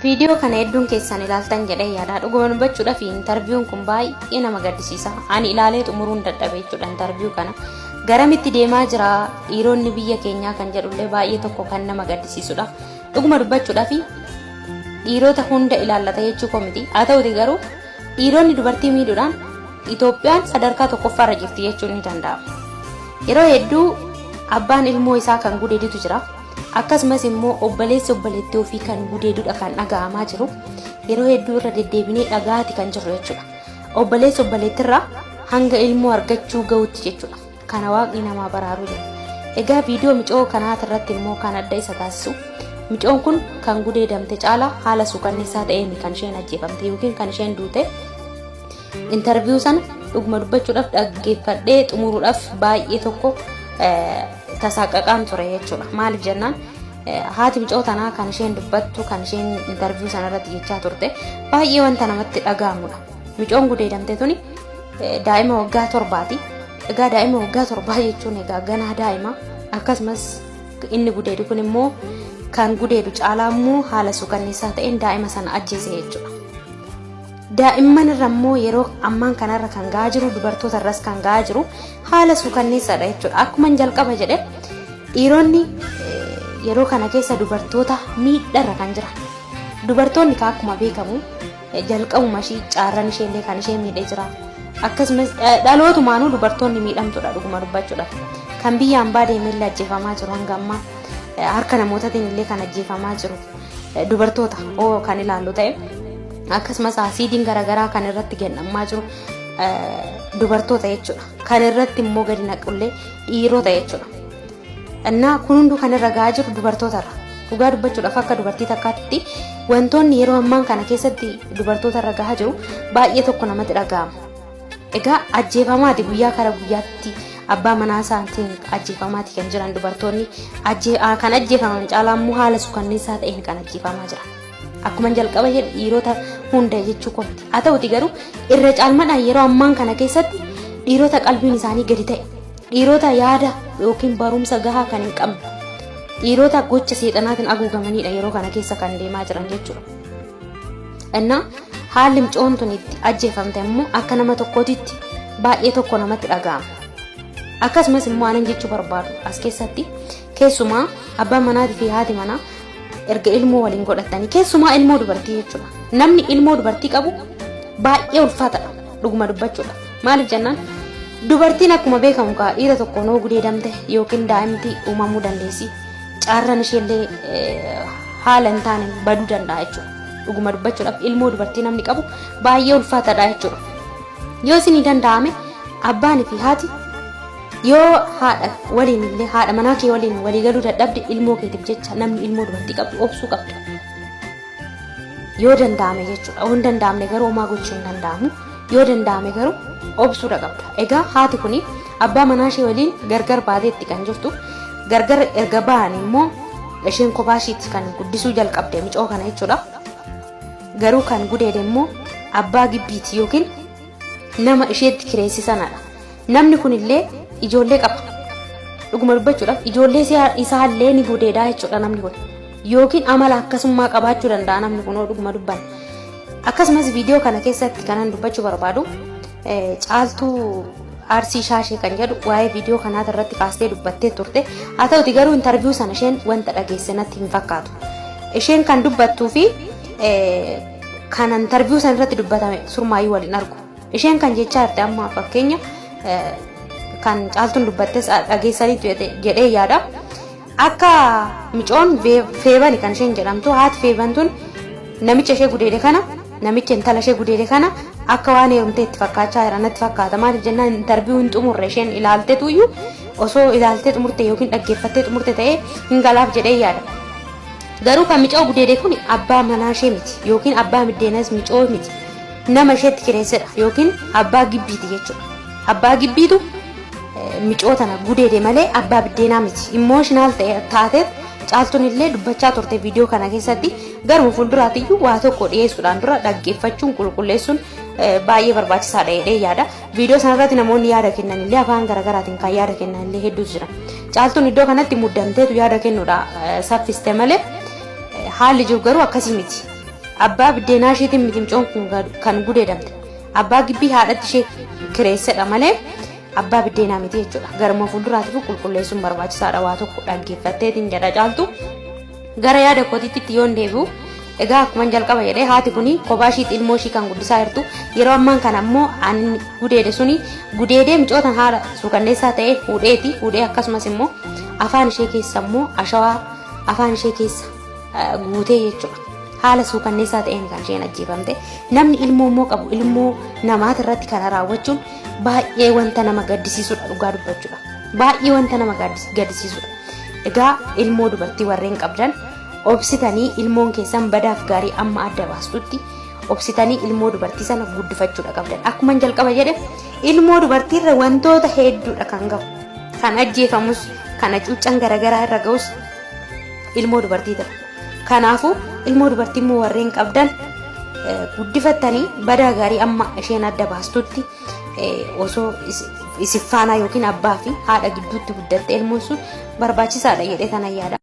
Video kana hedduun keessan ilaaltan jedhee yaada dhugoon bachuudhaaf interviewun kun baay'ee nama gaddisiisa. Ani ilaalee xumuruun dadhabee jechuudha interview kana. Garamitti deemaa jira dhiironni biyya keenyaa kan jedhullee baay'ee tokko kan nama gaddisiisudha. Dhuguma dubbachuudhaaf dhiirota hunda ilaallata jechuu komiti. Haa ta'uti garuu dhiironni dubartii miidhuudhaan Itoophiyaan sadarkaa tokkoffaarra jirti jechuun ni danda'ama. Yeroo hedduu abbaan ilmoo isaa kan gudeedutu jira. Akkasumas immoo obboleessi obboleettii ofii kan gudeedudha kan dhaga'amaa jiru. Yeroo hedduu irra deddeebinee dhagaati kan jirru jechuudha. Obboleessi obboleettirraa hanga ilmoo argachuu ga'utti jechuudha. Kana waaqni namaa baraaruu jira. Egaa viidiyoo micoo kanaati irratti immoo kan adda isa taasisu. Micoon kun kan gudeedamte caalaa haala suukanneessaa ta'een kan isheen ajjeefamte yookiin kan isheen duute. Interview sana dhuguma dubbachuudhaaf dhaggeeffadhee xumuruudhaaf baay'ee tokko tasaaqaqaan ture jechuudha. Maaliif jennaan haati micoo tanaa kan isheen dubbattu kan isheen interview sana irratti jechaa turte baay'ee wanta namatti dhaga'amudha. Micoon gudeedamte tuni daa'ima waggaa 7ti. Egaa daa'ima waggaa 7 jechuun egaa ganaa daa'ima akkasumas inni gudeedu kun immoo kan gudeedu caalaa immoo haala suukanneessaa ta'een daa'ima sana ajjeese jechuudha. Daa'imman irra immoo yeroo ammaan kanarra kan ga'aa jiru dubartoota irras kan ga'aa jiru haala suukanneessaadha jechuudha. Akkuma jalqaba jedhe dhiironni yeroo kana keessa dubartoota miidharra kan jira. Dubartoonni akkuma beekamu jalqabuma ishii caarran isheellee kan ishee miidhee jira. Akkasumas dhalootumaanuu dubartoonni miidhamtuudha dhuguma dubbachuudhaaf. Kan biyya hambaa deemeellee ajjeefamaa jiru hanga ammaa harka namootaatiin illee kan ajjeefamaa jiru dubartoota kan ilaallu ta'e. Akkasumas asiidiin garaagaraa kan irratti kennamaa jiru dubartoota jechuudha. Kan irratti immoo gadi naqullee dhiirota jechuudha. Innaa kun hunduu kan irra ga'aa jiru dubartootarra. Dhugaa dubbachuudhaaf akka dubartii takkaatti wantoonni yeroo ammaan kana keessatti dubartoota irra ga'aa jiru baay'ee tokko namatti dhaga'ama. Egaa ajjeefamaati guyyaa kara guyyaatti abbaa manaa isaatiin ajjeefamaati kan jiran dubartoonni kan ajjeefaman caalaa immoo haala suukanneessaa ta'een kan ajjeefamaa jiran. Akkuma jalqaba jedhe dhiirota hunda jechuu komti. Haa ta'uti garuu irra caalmaadhaan yeroo ammaan kana keessatti dhiirota qalbiin isaanii gadi ta'e, dhiirota yaada yookiin barumsa gahaa kan hin qabne, dhiirota gocha seexanaatiin haguugamanidha yeroo kana keessa kan deemaa jiran jechuudha. Innaa haalli micoon tun itti ajjeefamte immoo akka nama tokkootitti baay'ee tokko namatti dhaga'ama. Akkasumas immoo anan jechuu barbaadu as keessatti keessumaa abbaan manaatii fi haati manaa erga ilmoo waliin godhatanii keessumaa ilmoo dubartii jechuudha. Namni ilmoo dubartii qabu baay'ee ulfaataadha dhuguma dubbachuudha. Maaliif jennaan dubartiin akkuma beekamu dhiira tokko noo gudeedamte yookiin daa'imti uumamuu dandeessi. Caarran isheellee haala hin taane baduu danda'a jechuudha. Dhuguma dubbachuudhaaf ilmoo dubartii namni qabu baay'ee ulfaataadha jechuudha. Yoo isin danda'ame abbaanii fi haati yoo haadha waliin illee haadha manaa kee waliin walii galuu dadhabde ilmoo keetiif jecha namni ilmoo dubartii qabdu obsuu qabdu. Yoo danda'ame jechuudha. Yoo hin danda'amne garuu homaa gochuu hin danda'amu. Yoo danda'ame garuu obsuudha qabda. Egaa haati kuni abbaa manaa ishee waliin gargar baateetti kan jirtu. Gargar erga ba'an immoo isheen kophaa isheetti kan guddisuu jalqabde micoo kana jechuudha. Garuu kan gudeede immoo abbaa gibbiiti yookiin nama isheetti kireessisanadha. Namni kunillee ijoollee qaba. Dhuguma dubbachuudhaaf ijoollee isaallee ni gudeedaa jechuudha namni kun. Yookiin amala akkasummaa qabaachuu danda'a namni kun dhuguma dubban. Akkasumas viidiyoo kana keessatti kanan dubbachuu barbaadu caaltuu Arsii Shaashee kan jedhu waa'ee viidiyoo kanaati irratti kaastee dubbattee turte. Haa ta'uti garuu interview sana isheen wanta dhageesse natti hin fakkaatu. Isheen kan dubbattuu fi kan interview sana irratti dubbatame surmaayyuu waliin argu. Isheen kan jechaa jirte amma fakkeenya kan caaltuun dubbattes dhageessaniitu jedhee yaada. Akka micoon feebani kan isheen jedhamtu haati feebantuun namicha ishee gudeede kana namicha intala ishee gudeede kana akka waan heerumtee itti fakkaachaa jira natti fakkaata. Maaliif jennaan interview hin xumurre isheen ilaalteetuyyuu osoo ilaaltee xumurte yookiin dhaggeeffattee xumurte ta'ee hin galaaf jedhee yaada. Garuu kan micoo gudeede kun abbaa manaa ishee miti yookiin abbaa middeenas micoo miti. Nama isheetti kireessedha yookiin abbaa gibbiiti jechuudha. Abbaa gibbiitu micoo tana gudeede malee abbaa biddeenaa miti. Emotional taateet caaltuun illee dubbachaa turte viidiyoo kana keessatti garuu fuulduraatiyyuu waa tokko dhiyeessuudhaan dura dhaggeeffachuun qulqulleessuun baay'ee barbaachisaadha jedhee yaada. Viidiyoo sanarratti namoonni yaada kennan illee afaan garaagaraatiin kan yaada kennan illee hedduutu jira. Caaltuun iddoo kanatti muddamteetu yaada kennuudha saffiste malee haalli jiru garuu akkasii miti. abbaa biddeenaa isheetiin mitimcoon kun kan gudeedamte abbaa gibbii haadhatti ishee kireessedha malee abbaa biddeenaa miti jechuudha. Garuma fuulduraatiif qulqulleessuun barbaachisaadha waa tokko dhaggeeffatteetiin jedha caaltu. Gara yaada kootiitti yoon deebi'u egaa akkuma jalqaba jedhee haati kuni kophaa ishiitti ilmoo ishii kan guddisaa jirtu yeroo ammaan kana ammoo ani gudeede suni gudeedee micootan haala suukanneessaa ta'e fuudhee akkasumas immoo afaan ishee keessa immoo ashawaa afaan ishee keessa guutee jechuudha. Haala suukanneessaa ta'een kan isheen ajjeefamte namni ilmoo immoo qabu ilmoo namaata irratti kana raawwachuun baay'ee wanta nama gaddisiisudha dhugaa dubbachuudha. Baay'ee wanta nama gaddisiisudha. Egaa ilmoo dubartii warreen qabdan obsitanii ilmoon keessan badaaf gaarii amma adda baastutti obsitanii ilmoo dubartii sana guddifachuudha qabdan. Akkuma jalqaba jedhe ilmoo dubartiirra wantoota hedduudha kan gahu. Kan ajjeefamus kan cuuccan garagaraa irra gahus ilmoo dubartiidha. Kanaafuu ilmoo dubartii immoo warreen qabdan guddifattanii badaa gaarii amma isheen adda baastutti osoo isiffaanaa yookiin abbaa fi haadha gidduutti guddatte ilmoon sun barbaachisaadha jedhee kana yaada.